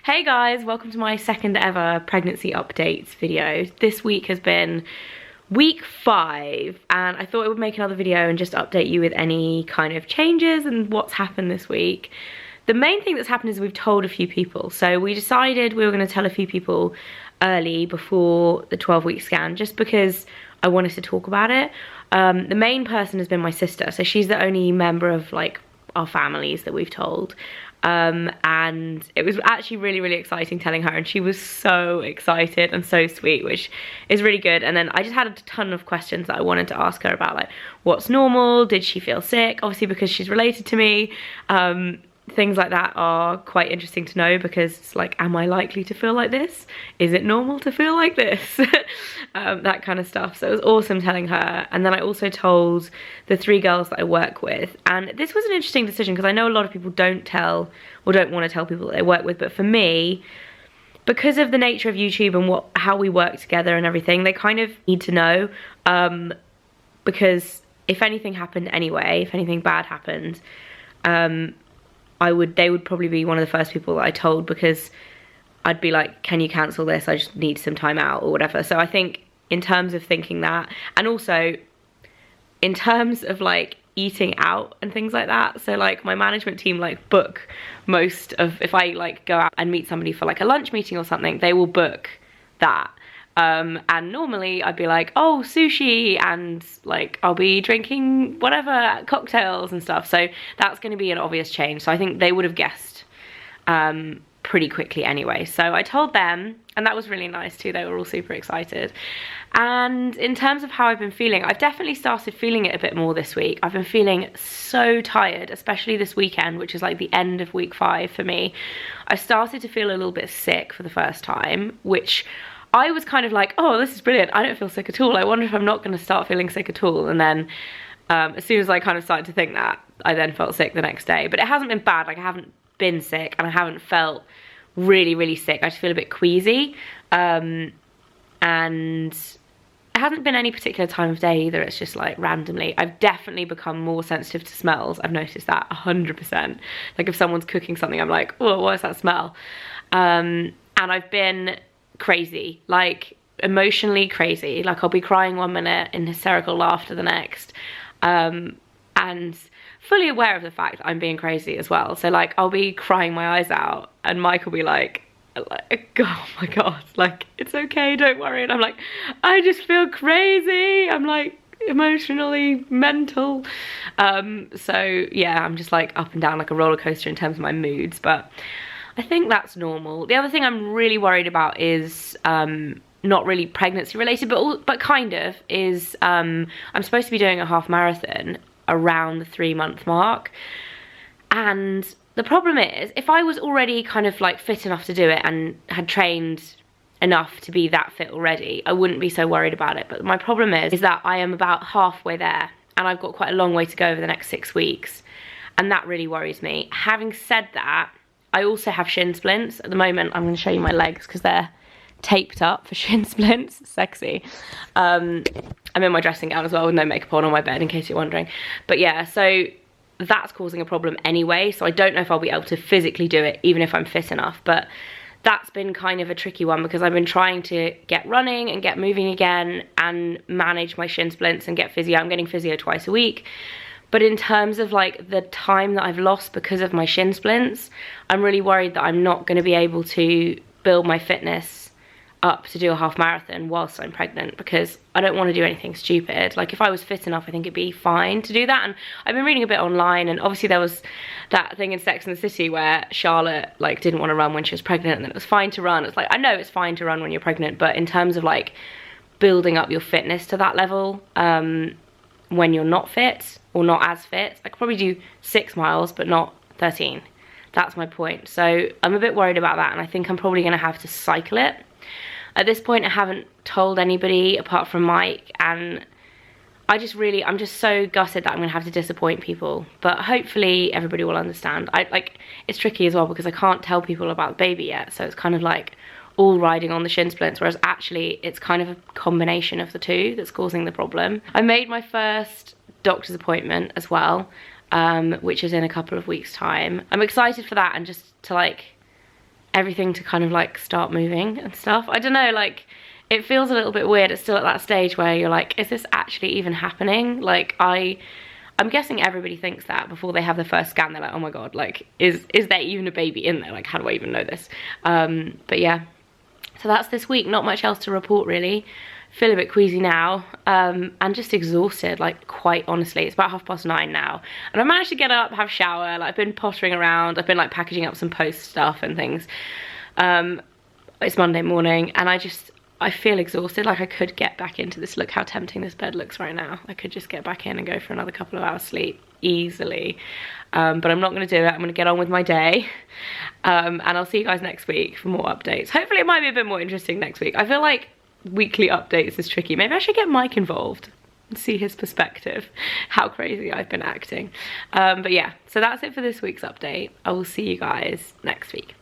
Hey guys, welcome to my second ever pregnancy updates video. This week has been week 5 and I thought I would make another video and just update you with any kind of changes and what's happened this week. The main thing that's happened is we've told a few people. So we decided we were going to tell a few people early before the 12-week scan just because I wanted to talk about it. The main person has been my sister, so she's the only member of like our families that we've told. And it was actually really exciting telling her, and she was so excited and so sweet, which is really good. And then I just had a ton of questions that I wanted to ask her about, like what's normal, did she feel sick, obviously because she's related to me. Things like that are quite interesting to know because it's like, am I likely to feel like this? Is it normal to feel like this? That kind of stuff. So it was awesome telling her. And then I also told the 3 girls that I work with. And this was an interesting decision because I know a lot of people don't tell or don't want to tell people that they work with. But for me, because of the nature of YouTube and how we work together and everything, they kind of need to know. Because if anything happened anyway, if anything bad happened, they would probably be one of the first people that I told, because I'd be like, can you cancel this? I just need some time out or whatever. So I think in terms of thinking that, and also in terms of like eating out and things like that, so like my management team like book most of, if I like go out and meet somebody for like a lunch meeting or something, they will book that. And normally I'd be like, oh, sushi, and like I'll be drinking whatever, cocktails and stuff. So that's going to be an obvious change. So I think they would have guessed pretty quickly anyway. So I told them, and that was really nice too. They were all super excited. And in terms of how I've been feeling, I've definitely started feeling it a bit more this week. I've been feeling so tired, especially this weekend, which is like the end of week 5 for me. I started to feel a little bit sick for the first time, which I was kind of like, oh, this is brilliant. I don't feel sick at all. I wonder if I'm not going to start feeling sick at all. And then as soon as I kind of started to think that, I then felt sick the next day. But it hasn't been bad. Like I haven't been sick and I haven't felt really sick. I just feel a bit queasy. And it hasn't been any particular time of day either. It's just like randomly. I've definitely become more sensitive to smells. I've noticed that 100%. Like if someone's cooking something, I'm like, oh, what is that smell? And I've been crazy, like emotionally crazy. Like I'll be crying one minute in hysterical laughter the next, and fully aware of the fact that I'm being crazy as well. So like I'll be crying my eyes out and Mike will be like, oh my god, like it's okay, don't worry. And I'm like, I just feel crazy. I'm like emotionally mental. So yeah, I'm just like up and down like a roller coaster in terms of my moods, but I think that's normal. The other thing I'm really worried about is not really pregnancy related, but kind of, is I'm supposed to be doing a half marathon around the 3-month mark. And the problem is, if I was already kind of like fit enough to do it and had trained enough to be that fit already, I wouldn't be so worried about it. But my problem is that I am about halfway there and I've got quite a long way to go over the next 6 weeks. And that really worries me. Having said that, I also have shin splints. At the moment, I'm going to show you my legs because they're taped up for shin splints. Sexy. I'm in my dressing gown as well with no makeup on my bed, in case you're wondering. But yeah, so that's causing a problem anyway. So I don't know if I'll be able to physically do it, even if I'm fit enough. But that's been kind of a tricky one because I've been trying to get running and get moving again and manage my shin splints and get physio. I'm getting physio twice a week. But in terms of like the time that I've lost because of my shin splints, I'm really worried that I'm not going to be able to build my fitness up to do a half marathon whilst I'm pregnant, because I don't want to do anything stupid. Like if I was fit enough, I think it'd be fine to do that. And I've been reading a bit online, and obviously there was that thing in Sex and the City where Charlotte like didn't want to run when she was pregnant, and then it was fine to run. It's like, I know it's fine to run when you're pregnant, but in terms of like building up your fitness to that level, when you're not fit or not as fit, I could probably do 6 miles but not 13. That's my point. So I'm a bit worried about that, and I think I'm probably going to have to cycle it. At this point I haven't told anybody apart from Mike, and I'm just so gutted that I'm going to have to disappoint people, but hopefully everybody will understand. It's tricky as well because I can't tell people about the baby yet, so it's kind of like all riding on the shin splints, whereas actually it's kind of a combination of the two that's causing the problem. I made my first doctor's appointment as well, which is in a couple of weeks' time. I'm excited for that, and just to like everything to kind of like start moving and stuff. I don't know, like it feels a little bit weird. It's still at that stage where you're like, is this actually even happening? Like I'm guessing everybody thinks that before they have the first scan. They're like, oh my god, like is there even a baby in there? Like, how do I even know this? But yeah, so that's this week. Not much else to report really. Feel a bit queasy now, and just exhausted, like quite honestly. It's about 9:30 now, and I managed to get up, have a shower. Like I've been pottering around, I've been like packaging up some post stuff and things. It's Monday morning, and I feel exhausted. Like I could get back into this. Look how tempting this bed looks right now. I could just get back in and go for another couple of hours sleep easily, but I'm not going to do it. I'm going to get on with my day, and I'll see you guys next week for more updates. Hopefully it might be a bit more interesting next week. I feel like weekly updates is tricky. Maybe I should get Mike involved and see his perspective, how crazy I've been acting. But yeah, so that's it for this week's update. I will see you guys next week.